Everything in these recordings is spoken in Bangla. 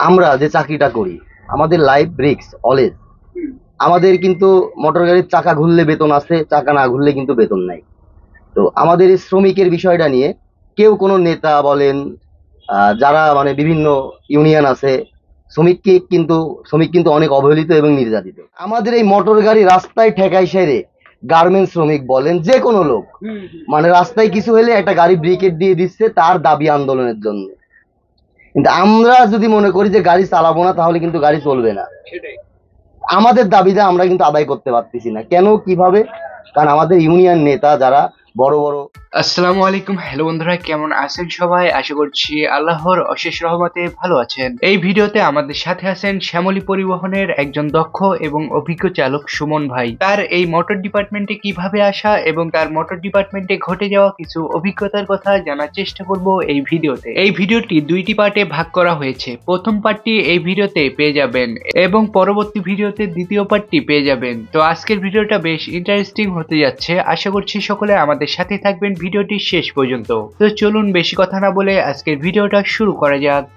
আমরা যে চাকরিটা করি, আমাদের লাইফ রিস্ক অলওয়েজ। আমাদের কিন্তু মোটর গাড়ির চাকা ঘুরলে বেতন আছে, চাকা না ঘুরলে কিন্তু বেতন নাই। তো আমাদের এই শ্রমিকের বিষয়টা নিয়ে কেউ কোনো নেতা বলেন, যারা মানে বিভিন্ন ইউনিয়ন আছে, শ্রমিক কিন্তু অনেক অবহেলিত এবং নির্যাতিত। আমাদের এই মোটর গাড়ি রাস্তায় ঠেকাই সেরে গার্মেন্টস শ্রমিক বলেন, যে কোনো লোক মানে রাস্তায় কিছু হলে একটা গাড়ি ব্রিকেট দিয়ে দিচ্ছে তার দাবি আন্দোলনের জন্য। কিন্তু আমরা যদি মনে করি যে গাড়ি চালাবো না, তাহলে কিন্তু গাড়ি চলবে না। আমাদের দাবিটা আমরা কিন্তু আদায় করতে পারতেছি না। কেন, কিভাবে? কারণ আমাদের ইউনিয়ন নেতা যারা বড় বড়। আসসালামু আলাইকুম, হ্যালো বন্ধুরা, কেমন আছেন সবাই? আশা করছি আল্লাহর অশেষ রহমতে ভালো আছেন। এই ভিডিওতে আমাদের সাথে আছেন শ্যামলী পরিবহনের একজন দক্ষ এবং অভিজ্ঞ চালক সুমন ভাই। তার এই মোটর ডিপার্টমেন্টে কিভাবে আসা এবং তার মোটর ডিপার্টমেন্টে ঘটে যাওয়া কিছু অভিজ্ঞতার কথা জানার চেষ্টা করব এই ভিডিওতে। এই ভিডিওটি দুইটি পার্টে ভাগ করা হয়েছে। প্রথম পার্টটি এই ভিডিওতে পেয়ে যাবেন এবং পরবর্তী ভিডিওতে দ্বিতীয় পার্টটি পেয়ে যাবেন। তো আজকের ভিডিওটা বেশ ইন্টারেস্টিং হতে যাচ্ছে। আশা করছি সকলে আমাদের সাথে থাকবেন ভিডিওটি শেষ পর্যন্ত। তো চলুন বেশি কথা না বলে আজকের ভিডিওটা শুরু করা যাক।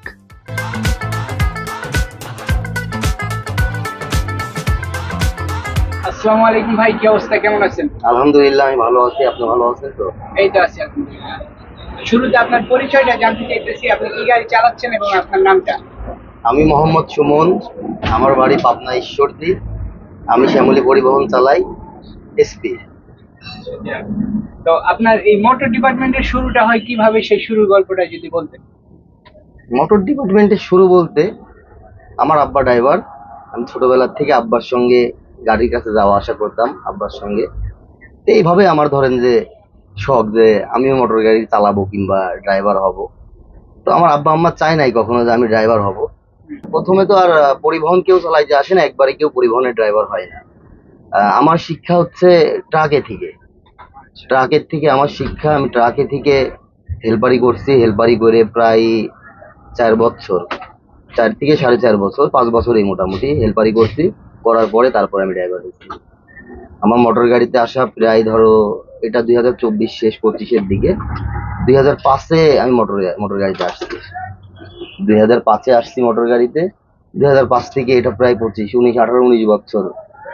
আসসালামু আলাইকুম ভাই, কি অবস্থা, কেমন আছেন? আলহামদুলিল্লাহ, আমি ভালো আছি। আপনি ভালো আছেন তো? এই তো আছি আলহামদুলিল্লাহ। শুরুতে আপনার পরিচয়টা জানতে চাইতেছি, আপনি কি গাড়ি চালাচ্ছেন এবং আপনার নামটা? আমি মোহাম্মদ সুমন, আমার বাড়ি পাবনা ঈশ্বরদী। আমি শ্যামলী পরিবহন চালাই, এসপি। তো আপনার এই মোটর ডিপার্টমেন্টের শুরুটা হয় কিভাবে, সেই শুরুর গল্পটা যদি বলতেন। মোটর ডিপার্টমেন্টের শুরু বলতে, আমার আব্বা ড্রাইভার। আমি ছোটবেলার থেকে আব্বার সঙ্গে গাড়ির কাছে যাওয়া আসা করতাম আব্বার সঙ্গে। তো এইভাবে আমার ধরেন যে শখ যে আমিও মোটর গাড়ি চালাবো কিংবা ড্রাইভার হব। তো আমার আব্বা আম্মা চায় নাই কখনো যে আমি ড্রাইভার হব। প্রথমে তো আর পরিবহন কেউ চালাইতে আসে না, একবারে কেউ পরিবহনের ড্রাইভার হয় না। আমার শিক্ষা হচ্ছে ট্রাকের থেকে আমার শিক্ষা। আমি ট্রাকে থেকে হেলপারি করছি, হেলপারি করে প্রায় 4 বছর, 4 থেকে 4.5 বছর, 5 বছর এই মোটামুটি হেলপারি করছি। করার পরে তারপরে আমি ড্রাইভার হয়েছি। আমার মোটর গাড়িতে আসা প্রায় ধরো, এটা 2024 শেষ 25-এর দিকে। 2005-এ আমি মোটর গাড়িতে আসছি। 2005-এ আসছি মোটর গাড়িতে। 2005 থেকে এটা প্রায় 18-19 বছর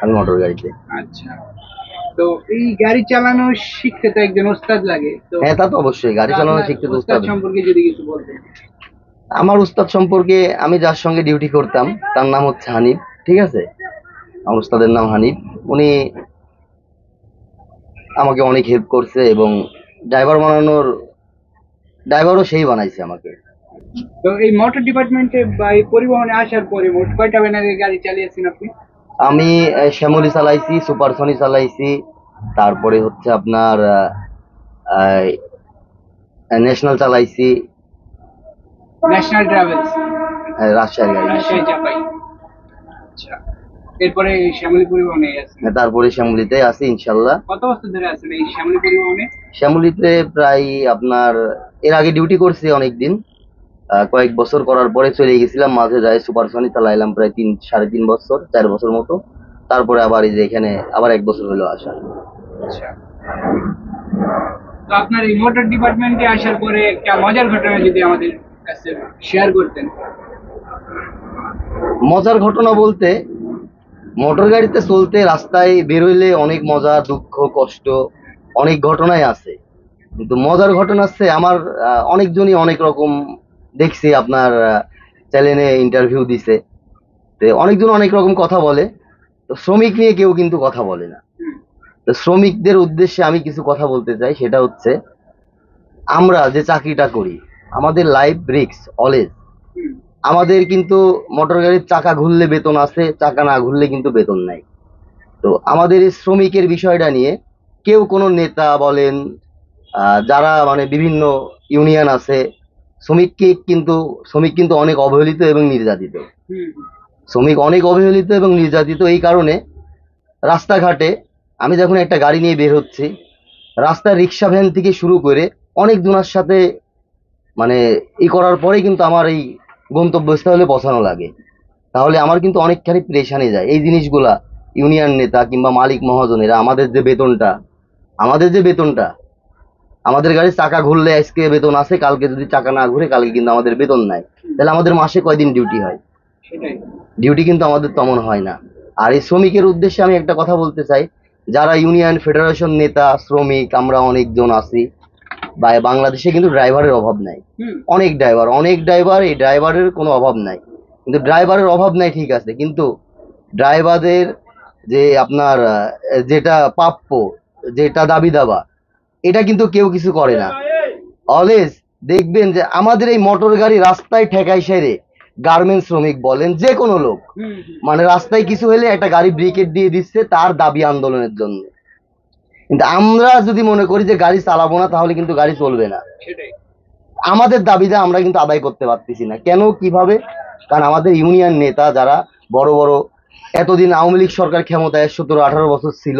আমি মোটর গাড়িতে। আচ্ছা, তো এই গাড়ি চালানো শিখতে তো একজন ওস্তাদ লাগে। তো হ্যাঁ, তা তো অবশ্যই, গাড়ি চালানো শিখতে তো ওস্তাদ উস্তাদ। সম্পর্কে যদি কিছু বলতেন। আমার উস্তাদ সম্পর্কে, আমি যার সঙ্গে ডিউটি করতাম তার নাম হচ্ছে হানিফ। ঠিক আছে, আমার উস্তাদের নাম হানিফ। উনি আমাকে অনেক হেল্প করছে এবং ড্রাইভারও সেই বানাইছে আমাকে। তো এই মোটর ডিপার্টমেন্টে বা এই পরিবহনে আসার পরে মোট কয়টা ব্যানারের গাড়ি চালিয়েছেন আপনি? আমি শ্যামলী চালাইছি, সুপারসনি চালাইছি, তারপরে হচ্ছে আপনার ন্যাশনাল চালাইছি, ন্যাশনাল ট্রাভেলস, রাজশাহীর গাড়ি। রাজশাহী চাপাই। আচ্ছা, এরপরে শ্যামলী পরিবহনে আছেন। তারপরে শ্যামলীতে আছি ইনশাল্লাহ। কত বছর ধরে আছেন এই শ্যামলী পরিবহনে? শ্যামলীতে প্রায় আপনার, এর আগে ডিউটি করছি অনেকদিন, কয়েক বছর করার পরে চলে গেছিলাম, মাঝে যাই সুপারসনি চালাইলাম প্রায় 3-3.5 বছর, 4 বছর মতো। তারপরে আবার এই যে এখানে আবার 1 বছর হলো আসা। আচ্ছা, তো আপনার এই মোটর ডিপার্টমেন্টে আসার পরে একটা মজার ঘটনা যদি আমাদের কাছে শেয়ার করতেন। মজার ঘটনা বলতে, মোটর গাড়িতে চলতে রাস্তায় বেরোইলে অনেক মজা, দুঃখ, কষ্ট, অনেক ঘটনাই আছে। কিন্তু মজার ঘটনা আছে আমার, অনেকজনই অনেক রকম দেখছি। আপনার চ্যানেলে ইন্টারভিউ দিছে, তো অনেকজন অনেক রকম কথা বলে। তো শ্রমিক নিয়ে কেউ কিন্তু কথা বলে না। তো শ্রমিকদের উদ্দেশ্যে আমি কিছু কথা বলতে চাই। সেটা হচ্ছে, আমরা যে চাকরিটা করি, আমাদের লাইফ রিস্ক অলওয়েজ। আমাদের কিন্তু মোটর গাড়ির চাকা ঘুরলে বেতন আছে, চাকা না ঘুরলে কিন্তু বেতন নাই। তো আমাদের এই শ্রমিকের বিষয়টা নিয়ে কেউ কোনো নেতা বলেন, যারা মানে বিভিন্ন ইউনিয়ন আছে, শ্রমিক কিন্তু অনেক অবহেলিত এবং নির্যাতিত। শ্রমিক অনেক অবহেলিত এবং নির্যাতিত এই কারণে রাস্তাঘাটে আমি যখন একটা গাড়ি নিয়ে বের হচ্ছি, রাস্তায় রিক্সা ভ্যান থেকে শুরু করে অনেক জনের সাথে মানে করার পরে কিন্তু আমার এই গন্তব্যস্থলে পৌঁছানো লাগে। তাহলে আমার কিন্তু অনেকখানি প্রেশানে যায় এই জিনিসগুলা। ইউনিয়ন নেতা কিংবা মালিক মহাজনেরা আমাদের যে বেতনটা আমাদের গাড়ির চাকা ঘুরলে আজকে বেতন আছে, কালকে যদি চাকা না ঘুরে কালকে কিন্তু আমাদের বেতন নাই। তাহলে আমাদের মাসে কয়দিন ডিউটি হয়? সেটাই। ডিউটি কিন্তু আমাদের তেমন হয় না। আর এই শ্রমিকের উদ্দেশ্যে আমি একটা কথা বলতে চাই, যারা ইউনিয়ন ফেডারেশন নেতা শ্রমিক আমরা অনেকজন আছি, বা বাংলাদেশে কিন্তু ড্রাইভারের অভাব নাই। অনেক ড্রাইভার এই ড্রাইভারের কোনো অভাব নাই, কিন্তু ড্রাইভারের অভাব নাই ঠিক আছে, কিন্তু ড্রাইভারদের যে আপনার যেটা প্রাপ্য, যেটা দাবি দাবা, এটা কিন্তু কেউ কিছু করে না। অলওয়েজ দেখবেন যে আমাদের এই মোটর গাড়ি রাস্তায় ঠেকাই সেরে গার্মেন্টস শ্রমিক বলেন যে কোনো লোক, মানে রাস্তায় কিছু হলে একটা গাড়ি ব্রিকেট দিয়ে দিচ্ছে তার দাবি আন্দোলনের জন্য। কিন্তু আমরা যদি মনে করি যে গাড়ি চালাবো না, তাহলে কিন্তু গাড়ি চলবে না। সেটাই। আমাদের দাবিটা আমরা কিন্তু আদায় করতে পারতেছি না। কেন, কিভাবে? কারণ আমাদের ইউনিয়ন নেতা যারা বড় বড়, এতদিন আওয়ামী লীগ সরকার ক্ষমতায় 17-18 বছর ছিল,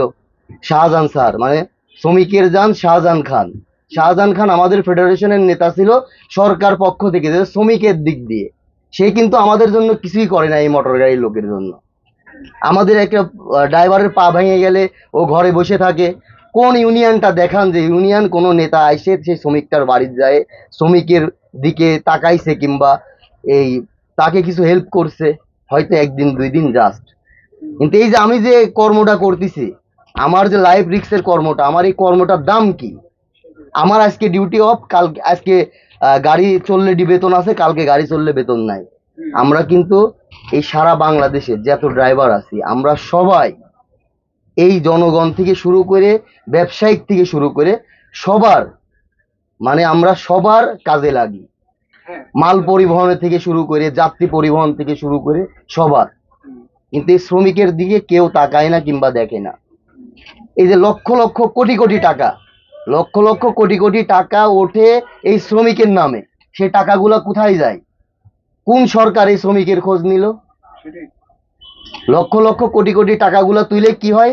শাহজাহান স্যার মানে শ্রমিকের যান শাহজাহান খান, শাহজাহান খান আমাদের ফেডারেশনের নেতা ছিল সরকার পক্ষ থেকে, যে শ্রমিকের দিক দিয়ে সে কিন্তু আমাদের জন্য কিছুই করে না। এই মোটর গাড়ির লোকের জন্য আমাদের একটা ড্রাইভারের পা ভেঙে গেলে ও ঘরে বসে থাকে। কোন ইউনিয়নটা দেখান যে ইউনিয়ন কোনো নেতা আইসে সেই শ্রমিকটার বাড়ির যায়, শ্রমিকের দিকে তাকাইছে, কিংবা এই তাকে কিছু হেল্প করছে? হয়তো একদিন 2 দিন জাস্ট। কিন্তু এই যে আমি যে কর্মটা করতেছি, আমার যে লাইফ রিস্কের কর্মটা, আমার এই কর্মটার দাম কি? আমার আজকে ডিউটি অফ, কালকে আজকে গাড়ি চললে বেতন আছে, কালকে গাড়ি চললে বেতন নাই। আমরা কিন্তু এই সারা বাংলাদেশে যত ড্রাইভার আছি আমরা সবাই, এই জনগণ থেকে শুরু করে ব্যবসায়িক থেকে শুরু করে সবার, মানে আমরা সবার কাজে লাগি। মাল পরিবহনের থেকে শুরু করে যাত্রী পরিবহন থেকে শুরু করে সবার। কিন্তু এই শ্রমিকের দিকে কেউ তাকায় না কিংবা দেখে না। এই যে লক্ষ লক্ষ কোটি কোটি টাকা, লক্ষ লক্ষ কোটি কোটি টাকা ওঠে এই শ্রমিকের নামে, সেই টাকাগুলো কোথায় যায়? কোন সরকার এই শ্রমিকের খোঁজ নিল? লক্ষ লক্ষ কোটি কোটি টাকাগুলা তুলে কি হয়?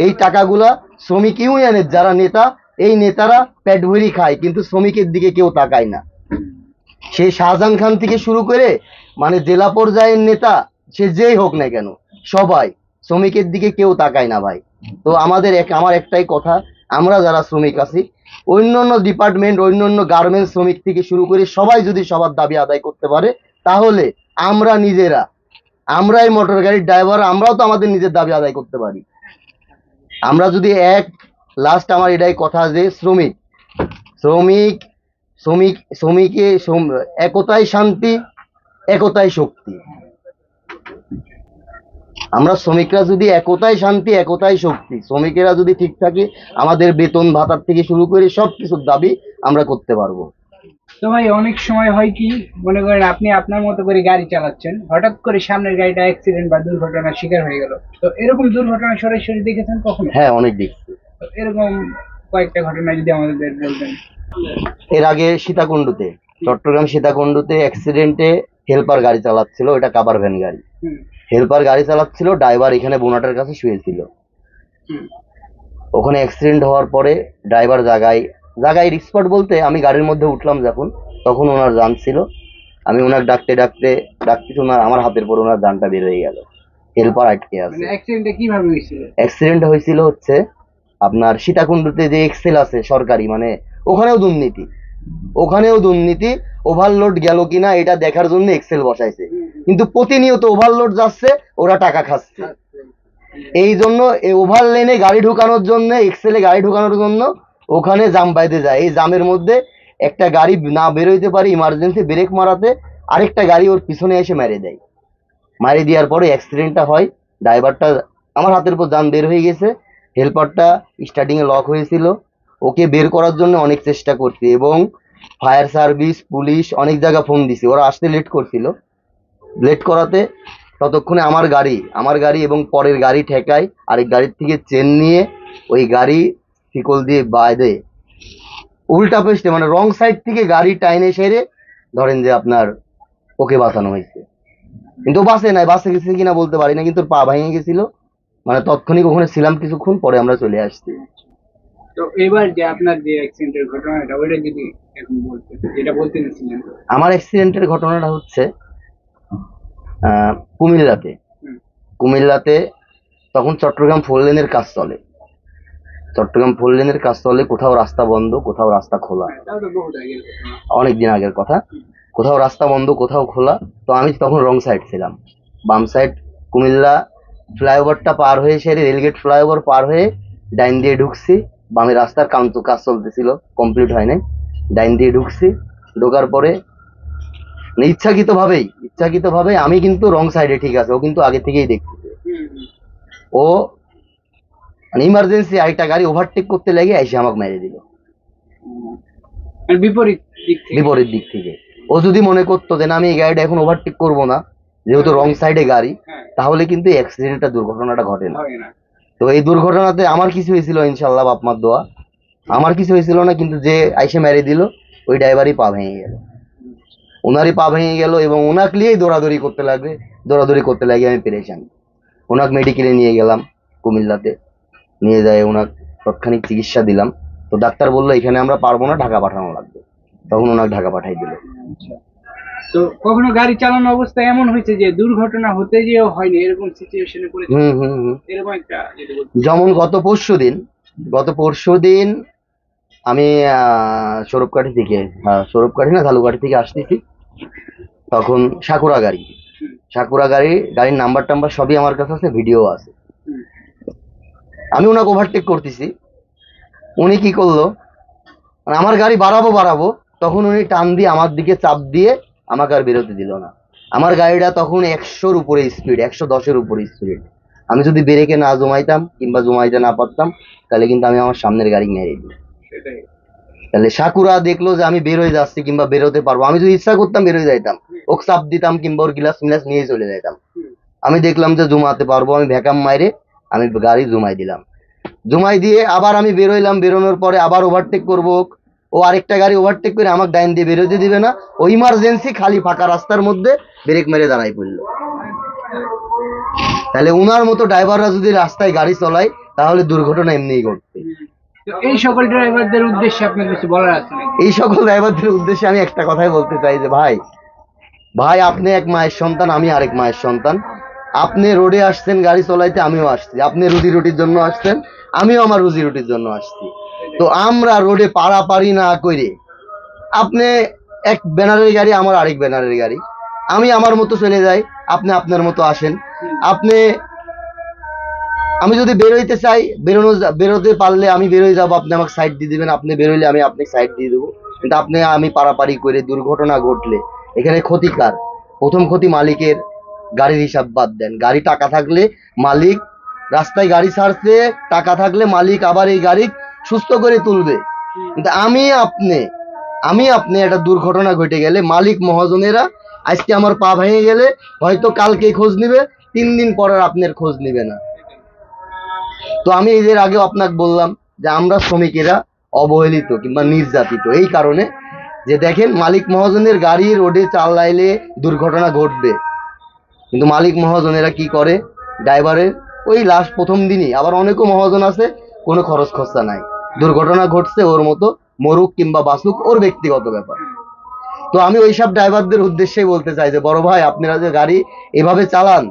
এই টাকাগুলা শ্রমিক ইউনিয়নের যারা নেতা, এই নেতারা পেট ভরি খায়, কিন্তু শ্রমিকের দিকে কেউ তাকায় না। সেই শাহজাহান খান থেকে শুরু করে মানে জেলা পর্যায়ের নেতা, সে যেই হোক না কেন, সবাই শ্রমিকের দিকে কেউ তাকায় না ভাই। তো আমার একটাই কথা, আমরা যারা শ্রমিক আছি, অন্যান্য ডিপার্টমেন্ট, অন্যান্য গার্মেন্টস শ্রমিক থেকে শুরু করে সবাই যদি সবার দাবি আদায় করতে পারে, তাহলে আমরা নিজেরা, আমরা এই মোটর গাড়ির ড্রাইভার, আমরাও তো আমাদের নিজের দাবি আদায় করতে পারি। আমরা যদি লাস্ট আমার এটাই কথা যে শ্রমিক শ্রমিক শ্রমিকে একতাই শান্তি, একতাই শক্তি। আমরা শ্রমিকরা যদি একতাই শান্তি, একতাই শক্তি, শ্রমিকেরা যদি ঠিক থাকে, আমাদের বেতন ভাতার থেকে শুরু করে সবকিছুর দাবি আমরা করতে পারবো। তো ভাই অনেক সময় হয় কি, মনে করেন আপনি আপনার মতো করে গাড়ি চালাচ্ছেন, হঠাৎ করে সামনের গাড়িটা অ্যাক্সিডেন্ট বা দুর্ঘটনার শিকার হয়ে গেল, তো এরকম দুর্ঘটনা সরাসরি দেখেছেন কখনো? হ্যাঁ, অনেক দেখছি। তো এরকম কয়েকটা ঘটনা যদি আমাদের বলতেন। এর আগে সীতাকুণ্ডুতে, চট্টগ্রাম সীতাকুণ্ডুতে অ্যাক্সিডেন্টে হেল্পার গাড়ি চালাচ্ছিল, এটা কাভার ভ্যান গাড়ি। হেল্পার গাড়ি চালাচ্ছিল, ড্রাইভার এখানে বোনাটের কাছে শুয়েছিল। ওখানে অ্যাক্সিডেন্ট হওয়ার পরে ড্রাইভার জায়গায় স্পট বলতে আমি গাড়ির মধ্যে উঠলাম যখন, তখন ওনার জান ছিল। আমি ওনার ডাকতে ডাকতে ওনার আমার হাতের পর ওনার জানটা বের হয়ে গেল, হেল্পার আটকে আছে। অ্যাক্সিডেন্টটা কিভাবে হয়েছিল? অ্যাক্সিডেন্ট হয়েছিল হচ্ছে আপনার সীতাকুণ্ডুতে যে এক্সেল আছে সরকারি, মানে ওখানেও দুর্নীতি, ওভারলোড গেল কিনা এটা দেখার জন্য এক্সেল বসাইছে, কিন্তু প্রতিনিয়ত ওভারলোড যাচ্ছে, ওরা টাকা খাচ্ছে। এই জন্য এই ওভার লেনে গাড়ি ঢুকানোর জন্য, এক্সেলে গাড়ি ঢুকানোর জন্য ওখানে জাম বাইতে যায়। এই জামের মধ্যে একটা গাড়ি না বেরোইতে পারে, ইমার্জেন্সি ব্রেক মারাতে আরেকটা গাড়ি ওর পিছনে এসে মেরে দেয়। মারি দেওয়ার পরে অ্যাক্সিডেন্টটা হয়। ড্রাইভারটা আমার হাতের উপর জান বের হয়ে গেছে। হেল্পারটা স্টার্টিং এ লক হয়েছিল, ওকে বের করার জন্য অনেক চেষ্টা করছি, এবং ফায়ার সার্ভিস, পুলিশ অনেক জায়গা ফোন দিছি, ওরা আসতে লেট করছিল। লেট করাতে ততক্ষণে আমার গাড়ি এবং পরের গাড়ি ঠেকায়, আরেক গাড়ির থেকে চেন নিয়ে ওই গাড়ি শিকল দিয়ে বাঁধে উল্টা পেস্টে, মানে রং সাইড থেকে গাড়ি টাইনে সেরে ধরেন যে আপনার ওকে বাঁচানো হয়েছে। কিন্তু বাসে নাই, বাসে গেছে কিনা বলতে পারি না, কিন্তু পা ভেঙে গেছিল, মানে তৎক্ষণিক ওখানে ছিলাম কিছুক্ষণ, পরে আমরা চলে আসছি। তো এবার যে আপনার যে অ্যাক্সিডেন্টের ঘটনাটা, ওইটা যদি এখন বলতে, যেটা বলতে নিছিলেন। আমার অ্যাক্সিডেন্টের ঘটনাটা হচ্ছে কুমিল্লাতে। তখন চট্টগ্রাম 4 লেনের কাজ চলে। চট্টগ্রাম 4 লেনের কাজ চলে, কোথাও রাস্তা বন্ধ, কোথাও রাস্তা খোলা। তাও তো বহুত আগের ঘটনা। অনেক দিন আগের কথা। কোথাও রাস্তা বন্ধ, কোথাও খোলা। তো আমি তখন রং সাইড ছিলাম, বাম সাইড। কুমিল্লা ফ্লাইওভারটা পার হয়ে, সেরে রেলগেট ফ্লাইওভার পার হয়ে ডাইন দিয়ে ঢুকছি। বামে রাস্তার কাজ চলতেছিল, কমপ্লিট হয় নাই। ডাইন দিয়ে ঢুকছি, ঢোকার পরে মানে ইচ্ছাকৃত ভাবে আমি কিন্তু রং সাইডে ঠিক আছে, ও কিন্তু আগে থেকেই দেখতেছে। ও মানে ইমার্জেন্সি আরেকটা গাড়ি ওভারটেক করতে লেগে এসে আমাকে মেরে দিল আর বিপরীত দিক থেকে। বিপরীত দিক থেকে। ও যদি মনে করতো যে না আমি এই গাড়িটা এখন ওভারটেক করবো না, যেহেতু রং সাইডে গাড়ি, তাহলে কিন্তু অ্যাক্সিডেন্টটা, দুর্ঘটনাটা ঘটে না। হয় না। তো এই দুর্ঘটনাতে আমার কিছু হয়েছিল ইনশাল্লাহ, বাপ মার দোয়া। আমার কিছু হয়েছিল না, কিন্তু যে আইসে মেরে দিল ওই ড্রাইভারই পা ভেঙে গেল। ওনারই পা ভেঙে গেল এবং ওনাকে নিয়েই দৌড়াদৌড়ি করতে লাগে আমি পেরেশান। ওনাকে মেডিকেলে নিয়ে গেলাম কুমিল্লাতে, নিয়ে যায় ওনাকে তাৎক্ষণিক চিকিৎসা দিলাম। তো ডাক্তার বললো এখানে আমরা পারবো না, ঢাকা পাঠানো লাগবে। তখন ওনাকে ঢাকা পাঠাই দিল। তো কখনো গাড়ি চালানো অবস্থায় এমন হয়েছে যে দুর্ঘটনা হতে গিয়েও হয়নি, এরকম সিচুয়েশনে পড়েছে? এরকম একটা যেমন গত পরশুদিন আমি সৌরভকাঠি থেকে, সৌরভকাঠি না ঝালুকাঠি থেকে আসতেছি। তখন গাড়ির নাম্বার টাম্বার সবই আমার কাছে আছে, ভিডিও আছে। আমি ওনাকে ওভারটেক করতেছি, উনি কি করলো, মানে আমার গাড়ি বাড়াবো, তখন উনি টান দিয়ে আমার দিকে চাপ দিয়ে আমাকে আর বেরোতে দিল না। আমার গাড়িটা তখন 100-র উপরে স্পিড, 110-এর উপরে স্পিড। আমি যদি ব্রেকে না জমাইতাম কিংবা জমাইতে না পারতাম, তাহলে কিন্তু আমি আমার সামনের গাড়ি মেরে দিই। তাহলে সাকুরা দেখলো যে আমি বের হয়ে যাচ্ছি কিংবা বেরোতে পারবো, আমি যদি ইচ্ছা করতাম বের হয়ে যাইতাম, ওকে চাপ দিতাম কিংবা ওর গ্লাস মিলাস নিয়ে চলে যাইতাম। আমি দেখলাম যে জমাতে পারবো, আমি ভ্যাকাম মাইরে আমি গাড়ি জমাই দিয়ে আবার আমি বেরোইলাম। বেরোনোর পরে আবার ওভারটেক করবো, ও আরেকটা গাড়ি ওভারটেক করে আমাকে ডাইন দিয়ে বেরোতে দিবে না। ও ইমার্জেন্সি খালি ফাঁকা রাস্তার মধ্যে ব্রেক মেরে দাঁড়াই পড়লো। তাহলে উনার মতো ড্রাইভাররা যদি রাস্তায় গাড়ি চলায়, তাহলে দুর্ঘটনা এমনিই ঘটবে। এই সকল ড্রাইভারদের উদ্দেশ্যে আপনার কিছু বলার আছে? এই সকল ড্রাইভারদের উদ্দেশ্যে আমি একটা কথাই বলতে চাই যে ভাই আপনি এক মায়ের সন্তান, আমি আরেক মায়ের সন্তান। আপনি রোডে আসছেন গাড়ি চলাইতে, আমিও আসছি। আপনি রুজি রুটির জন্য আসছেন, আমিও আমার রুজি রুটির জন্য আসছি। তো আমরা রোডে পারাপারি না করে, আপনি এক ব্যানারের গাড়ি, আমার আরেক ব্যানারের গাড়ি, আমি আমার মতো চলে যাই, আপনি আপনার মতো আসেন। আমি যদি বেরোইতে চাই, বেরোতে পারলে আমি বেরোয় যাবো, আপনি আমাকে সাইড দিয়ে দিবেন। আপনি বেরোইলে আমি আপনাকে সাইড দিয়ে দেবো। কিন্তু আমি পারাপারি করে দুর্ঘটনা ঘটলে এখানে ক্ষতিকার। প্রথম ক্ষতি মালিকের। গাড়ির হিসাব বাদ দেন, গাড়ি টাকা থাকলে মালিক রাস্তায় গাড়ি ছাড়ছে, টাকা থাকলে মালিক আবার এই গাড়ি সুস্থ করে তুলবে। কিন্তু আমি আপনি একটা দুর্ঘটনা ঘটে গেলে মালিক মহাজনেরা আজকে আমার পা ভেঙে গেলে হয়তো কালকে খোঁজ নিবে, 3 দিন পর আর আপনার খোঁজ নিবে না। তো আমি এর আগেও আপনাকে বললাম যে আমরা শ্রমিকেরা অবহেলিত কিংবা নির্যাতিত এই কারণে যে দেখেন মালিক মহাজনের গাড়ি রোডে চালাইলে দুর্ঘটনা ঘটবে, কিন্তু মালিক মহাজনেরা কি করে, ড্রাইভারের ওই লাস্ট প্রথম দিনই, আবার অনেকও মহাজন আছে কোনো খরচ খরচা নাই, দুর্ঘটনা ঘটছে ওর মতো মরুক কিংবা বাসুক ওর ব্যক্তিগত ব্যাপার। তো আমি ওইসব ড্রাইভারদের উদ্দেশ্যেই বলতে চাই যে বড় ভাই, আপনারা যে গাড়ি এভাবে চালান,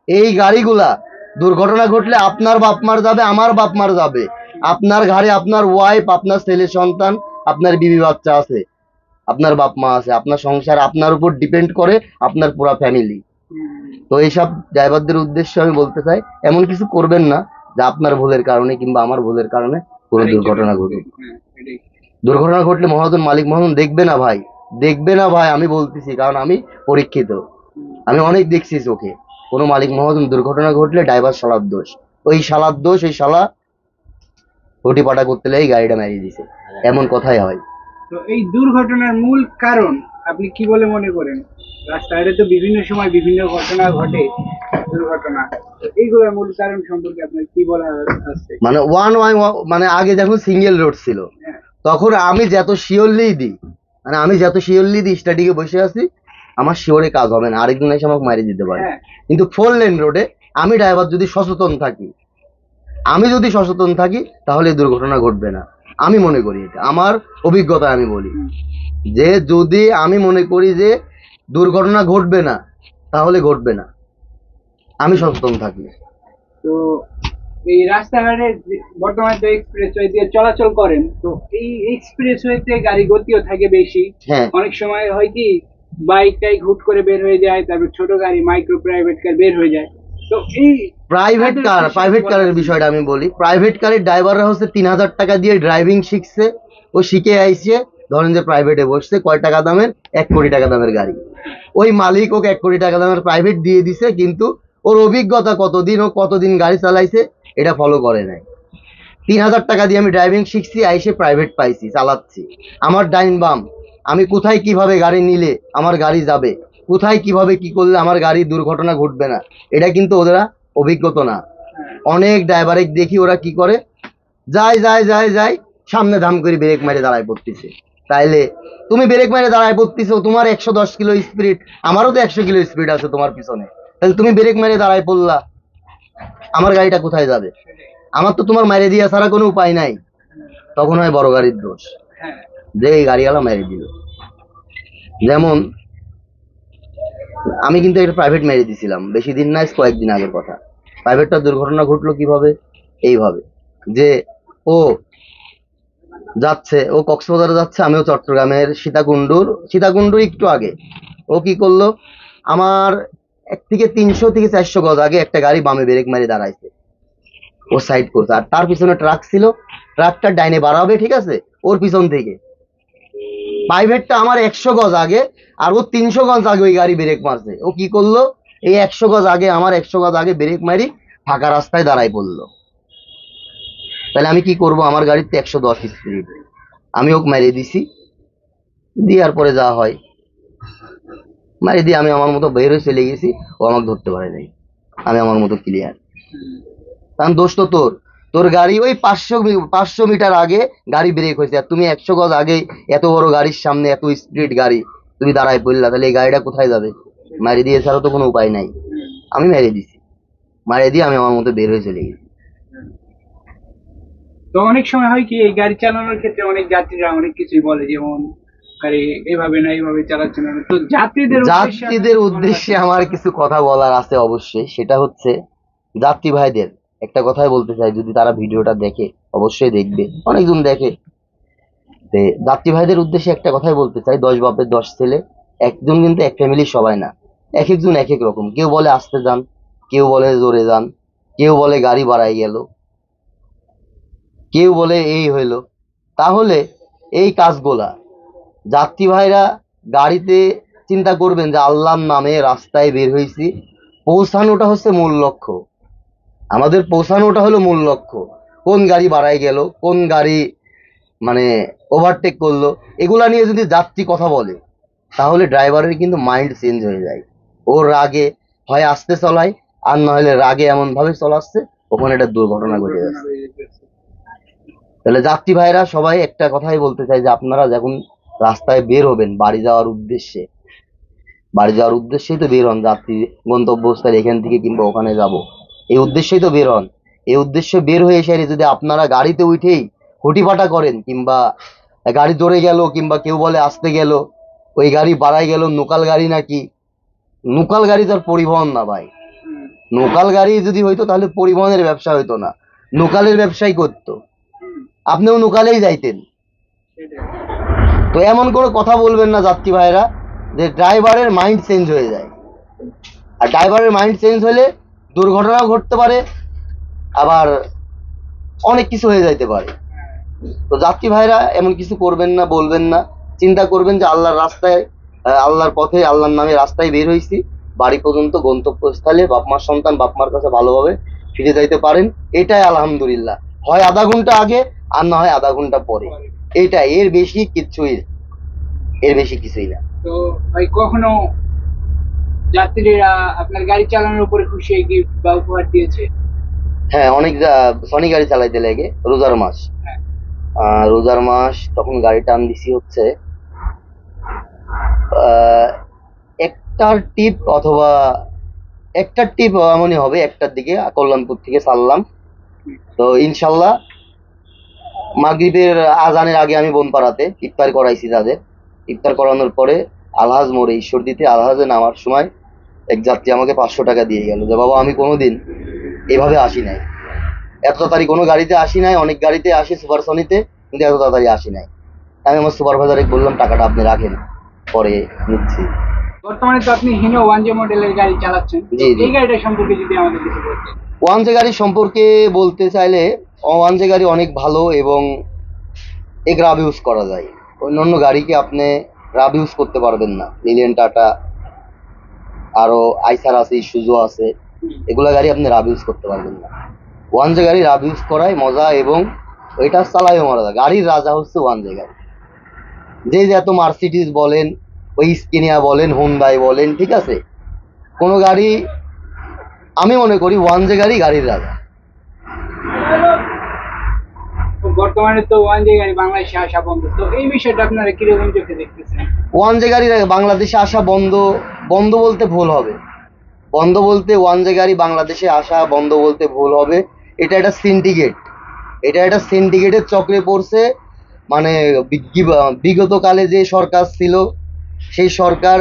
এই গাড়িগুলা দুর্ঘটনা ঘটলে আপনার বাপ মার যাবে, আমার বাপ মার যাবে। আপনার ঘরে আপনার ওয়াইফ, আপনার ছেলে সন্তান, আপনার বিবি বাচ্চা আছে, আপনার বাপ মা আছে, আপনার সংসার আপনার উপর ডিপেন্ড করে, আপনার পুরা ফ্যামিলি। তো এইসব ড্রাইভারদের উদ্দেশ্যে আমি বলতে চাই, এমন কিছু করবেন না যে আপনার ভুলের কারণে কিংবা আমার ভুলের কারণে কোনো দুর্ঘটনা ঘটুক। দুর্ঘটনা ঘটলে মালিক মহাজন দেখবে না ভাই, আমি বলতেছি, কারণ আমি পরীক্ষিত, আমি অনেক দেখছি চোখে। কোনো মালিক মহাজন দুর্ঘটনা ঘটলে ড্রাইভার শালার দোষ, ওই শালা হটি পাটা করতে লেগে গাড়িটা মারিয়ে দিছে, এমন কথাই হয়। তো এই দুর্ঘটনার মূল কারণ আপনি কি বলে মনে করেন? রাস্তায় তো বিভিন্ন সময় বিভিন্ন ঘটনা ঘটে, দুর্ঘটনা, এইগুলোর মূল কারণ সম্পর্কে আপনার কি বলার আছে? মানে আগে যখন সিঙ্গেল রোড ছিল, তখন আমি যত শিওরলি দিই স্টাডিকে বসে আছি, আমার শিওরে কাজ হবে না, আরেকজন এসে আমাকে মারিয়ে দিতে পারে। কিন্তু 4 লেন রোডে আমি ড্রাইভার যদি সচেতন থাকি তাহলে দুর্ঘটনা ঘটবে না। আমি মনে করি, এটা আমার অভিজ্ঞতা, আমি বলি যে যদি আমি মনে করি যে দুর্ঘটনা ঘটবে না, তাহলে ঘটবে না, আমি সচেতন থাকি। তো এই রাস্তাঘাটে বর্তমানে তো এক্সপ্রেসওয়ে দিয়ে চলাচল করেন, তো এই এক্সপ্রেসওয়েতে গাড়ি গতিও থাকে বেশি। হ্যাঁ, অনেক সময় হয় কি বাইক টাইক হুট করে বের হয়ে যায়, তারপর ছোট গাড়ি মাইক্রো প্রাইভেট কার বের হয়ে যায়। তো এই প্রাইভেট তাদের কার, উদ্দেশ্যে প্রাইভেট কি বলার কারের আছে? বিষয়টা আমি বলি। প্রাইভেট কারের ড্রাইভাররা হচ্ছে 3,000 টাকা দিয়ে ড্রাইভিং শিখছে, ও শিখে আইছে, ধরেন যে প্রাইভেটে বসছে, কয় টাকা দামের? 1 কোটি টাকা দামের গাড়ি। ওই মালিক ওকে 1 কোটি টাকা দামের প্রাইভেট দিয়ে দিছে, কিন্তু ওর অভিজ্ঞতা কতদিন, ও কতদিন গাড়ি চালাইছে এটা ফলো করে নাই। 3,000 টাকা দিয়ে আমি ড্রাইভিং শিখছি, আইসে প্রাইভেট পাইছি, চালাচ্ছি। আমার ডাইন বাম, আমি কোথায় কিভাবে গাড়ি নিলে আমার গাড়ি যাবে, কোথায় কিভাবে কি করলে আমার গাড়ি দুর্ঘটনা ঘটবে না, এটা কিন্তু ওরা অভিজ্ঞতা না। অনেক ড্রাইভারে দেখি ওরা কি করে, যায় যায় যায় যায়, সামনে ধাম করে ব্রেক মেরে দাঁড়ায় পড়তেছে। তাইলে তুমি ব্রেক মেরে দাঁড়ায় পড়তেছো, তোমার 110 কিলো স্পিড, আমারও তো 100 কিলো স্পিড আছে তোমার পিছনে, তাহলে তুমি ব্রেক মেরে দাঁড়ায় পড়লা, আমার গাড়িটা কোথায় যাবে? আমার তো তোমার মেরে দিয়া ছাড়া কোনো উপায় নাই। তখন হয় বড় গাড়ির দোষ, হ্যাঁ, যে এই গাড়িওয়ালা মেরে দিল। যেমন আমি কিন্তু একটা প্রাইভেট মেরে দিছিলাম, বেশি দিন না, কয়েকদিন আগের কথা। প্রাইভেটটা দুর্ঘটনা ঘটলো কিভাবে? এইভাবে যে ও যাচ্ছে, ও কক্সবাজারে যাচ্ছে, আমিও চট্টগ্রামের সীতাকুণ্ডুর একটু আগে। ও কি করলো, আমার 1 থেকে 300 থেকে 400 গজ আগে একটা গাড়ি বামে ব্রেক মারি দাঁড়াইছে, ও সাইড করছে, আর তার পিছনে ট্রাক ছিল, ট্রাকটা ডাইনে বাড়াবে, ঠিক আছে, ওর পিছন থেকে প্রাইভেটটা আমার 100 গজ আগে, আর ও 300 গজ আগে ওই গাড়ি ব্রেক মারছে। ও কি করলো, এই 100 গজ আগে, আমার 100 গজ আগে ব্রেক মারি ফাঁকা রাস্তায় দাঁড়াই পড়লো। তাহলে আমি কি করব, আমার গাড়িতে 110 স্পিড, আমি ওকে মেরে দিছি, দেওয়ার পরে যা হয়, মারি দিয়ে আমি আমার মতো বের হয়ে চলে গেছি, ও আমাকে ধরতে পারে নাই, আমি আমার মতো ক্লিয়ার। কারণ দোষ তো তোর, তোর গাড়ি ওই 500 মিটার আগে গাড়ি ব্রেক হয়েছে, আর তুমি 100 গজ আগে এত বড় গাড়ির সামনে এত স্পিড গাড়ি তুমি দাঁড়ায় পড়লা, তাহলে এই গাড়িটা কোথায় যাবে? মারি দিয়ে ছাড়া তো কোনো উপায় নাই। আমি মেরে দিছি, মারি দিয়ে আমি আমার মতো বের হয়ে চলে গেছি। তো অনেক সময় হয় কি এই গাড়ি চালানোর ক্ষেত্রে অনেক যাত্রীরা অনেক কিছুই বলে, যেমন গাড়ি এভাবে না এইভাবে চালাচ্ছে না। তো যাত্রীদের উদ্দেশ্যে আমার কিছু কথা বলার আছে অবশ্যই, সেটা হচ্ছে যাত্রী ভাইদের একটা কথাই বলতে চাই, যদি তারা ভিডিওটা দেখে, অবশ্যই দেখবে, অনেকজন দেখে, তে যাত্রী ভাইদের উদ্দেশ্যে একটা কথাই বলতে চাই, 10 বাপের 10 ছেলে, একজন কিন্তু এক ফ্যামিলির সবাই না, এক একজন এক এক রকম। কেউ বলে আস্তে যান, কেউ বলে জোরে যান, কেউ বলে গাড়ি বাড়াই গেল, কেউ বলে এই হইলো। তাহলে এই কাজগুলা যাত্রী ভাইরা গাড়িতে চিন্তা করবেন যে আল্লাহর নামে রাস্তায় বের হয়েছি, পৌঁছানোটা হচ্ছে মূল লক্ষ্য। আমাদের পৌঁছানোটা হলো মূল লক্ষ্য। কোন গাড়ি বাড়াই গেল, কোন গাড়ি মানে ওভারটেক করলো, এগুলা নিয়ে যদি যাত্রী কথা বলে, তাহলে ড্রাইভারের কিন্তু মাইন্ড চেঞ্জ হয়ে যায়। ওর রাগে হয় আস্তে চলায়, আর না হলে রাগে এমন ভাবে চলাচ্ছে ওখানে একটা দুর্ঘটনা ঘটে যাচ্ছে। তাহলে যাত্রী ভাইরা সবাই একটা কথাই বলতে চাই, যে আপনারা যখন রাস্তায় বের হবেন বাড়ি যাওয়ার উদ্দেশ্যে, বাড়ি যাওয়ার উদ্দেশ্যেই তো বের হন, যাত্রী গন্তব্যস্থল এখান থেকে কিংবা ওখানে যাব, এই উদ্দেশ্যেই তো বের হন। এই উদ্দেশ্যে বের হয়ে এসে যদি আপনারা গাড়িতে উঠেই হুটিপাটা করেন, কিংবা গাড়ি ধরে গেল, কিংবা কেউ বলে আসতে গেল, ওই গাড়ি বাড়াই গেল, লোকাল গাড়ি নাকি, লোকাল গাড়ি তো আর পরিবহন না ভাই। লোকাল গাড়ি যদি হইতো তাহলে পরিবহনের ব্যবসা হইতো না, লোকালের ব্যবসাই করতো, আপনিও লোকালেই যাইতেন। তো এমন কোনো কথা বলবেন না যাত্রী ভাইরা, যে ড্রাইভারের মাইন্ড চেঞ্জ হয়ে যায়, আর ড্রাইভারের মাইন্ড চেঞ্জ হলে দুর্ঘটনাও ঘটতে পারে, আবার অনেক কিছু হয়ে যাইতে পারে। তো যাত্রী ভাইরা এমন কিছু করবেন না, বলবেন না, চিন্তা করবেন যে আল্লাহর রাস্তায়, আল্লাহর পথে, আল্লাহর নামে রাস্তায় বের হয়েছি, বাড়ি পর্যন্ত গন্তব্যস্থলে বাপমার সন্তান বাপমার কাছে ভালোভাবে ফিরে যাইতে পারেন, এটাই আলহামদুলিল্লাহ। হয় আধা ঘন্টা আগে, আর না হয় আধা ঘন্টা পরে, এটা এর বেশি কিছুই, এর বেশি কিছুই না। তো ভাই কখনো যাত্রীরা আপনার গাড়ি চালানোর উপরে খুশি হয়ে গিফট বা উপহার দিয়েছে? হ্যাঁ, অনেক সনি গাড়ি চালাইতে লাগে, রোজার মাস, হ্যাঁ। রোজার মাস, তখন গাড়ি টান দিছি হচ্ছে আহ, একটার টিপ, অথবা একটা টিপ এমনই হবে, একটার দিকে কল্যাণপুর থেকে ছাড়লাম। তো ইনশাল্লাহ মাগরিবের আজানের আগে আমি বনপাড়াতে ইফতার করাইছি তাদের। ইফতার করানোর পরে আলহাজ মোড়ে ঈশ্বরদীতে আলহাজে নামার সময় এক যাত্রী আমাকে 500 টাকা দিয়ে গেল, যে বাবা আমি কোনোদিন এভাবে আসি নাই, এত তাড়াতাড়ি কোনো গাড়িতে আসি নাই, অনেক গাড়িতে আসি সুপারসনিতে, কিন্তু এত তাড়াতাড়ি আসি নাই। আমি আমার সুপারভাইজারকে বললাম টাকাটা আপনি রাখেন, পরে নিচ্ছি। বর্তমানে তো আপনি হিনো 1J মডেলের গাড়ি চালাচ্ছেন, জি, জি। এই গাড়িটা সম্পর্কে যদি আমাদের কিছু বলতেন। ওয়ান জে গাড়ি সম্পর্কে বলতে চাইলে, ওয়ান জে গাড়ি অনেক ভালো এবং এক রাব ইউজ করা যায়। অন্যান্য গাড়িকে আপনি রাব ইউজ করতে পারবেন না। লিলিয়ান, টাটা, আরো আইসার আছে, ইস্যুজো আছে, এগুলা গাড়ি আপনি রাব ইউজ করতে পারবেন না। ওয়ান জে গাড়ি রাব ইউজ করাই মজা এবং ওইটা চালাইও মজা। গাড়ির রাজা হচ্ছে ওয়ান জে গাড়ি। যে যে এত মার্সিডিজ বলেন, ওই স্কিনিয়া বলেন, হুন্ডাই বলেন, ঠিক আছে, কোনো গাড়ি আমি মনে করি ওয়ান জে গাড়ি গাড়ির রাজা। তো বর্তমানে তো 1J গাড়ি বাংলাদেশে আসা বন্ধ, তো এই বিষয়টা আপনারা কিরকম চোখে দেখতেছেন? ওয়ান জে গাড়ি বাংলাদেশে আসা বন্ধ, বন্ধ বলতে ভুল হবে। বন্ধ বলতে ওয়ান জে গাড়ি বাংলাদেশে আসা বন্ধ বলতে ভুল হবে। এটা একটা সিন্ডিকেট, এটা একটা সিন্ডিকেটের চক্রে পড়ছে। মানে বিগত কালে যে সরকার ছিল, সেই সরকার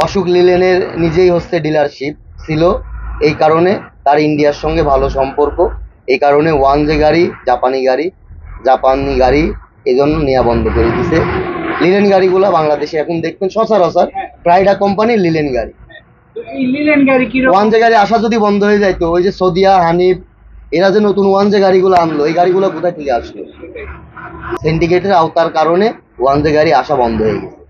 অশোক লিলেনের নিজেই হচ্ছে ডিলারশিপ ছিল। এই কারণে তার ইন্ডিয়ার সঙ্গে ভালো সম্পর্ক। এই কারণে ওয়ান জে গাড়ি জাপানি গাড়ি এজন্য নেওয়া বন্ধ করে দিছে। লিলেন গাড়িগুলো বাংলাদেশে এখন দেখবেন সচরাচর প্রাইডা কোম্পানির লিলেন গাড়ি। তো এই লিলেন গাড়ি কিরকম? ওয়ান জে গাড়ি আসা যদি বন্ধ হয়ে যায়, তো ওই যে সদিয়া, হানিফ, এরা যে নতুন ওয়ান জে গাড়িগুলো আনলো, এই গাড়িগুলো কোথায় থেকে আসলো? সিন্ডিকেটের আওতার কারণে ওয়ান জে গাড়ি আসা বন্ধ হয়ে গেছে।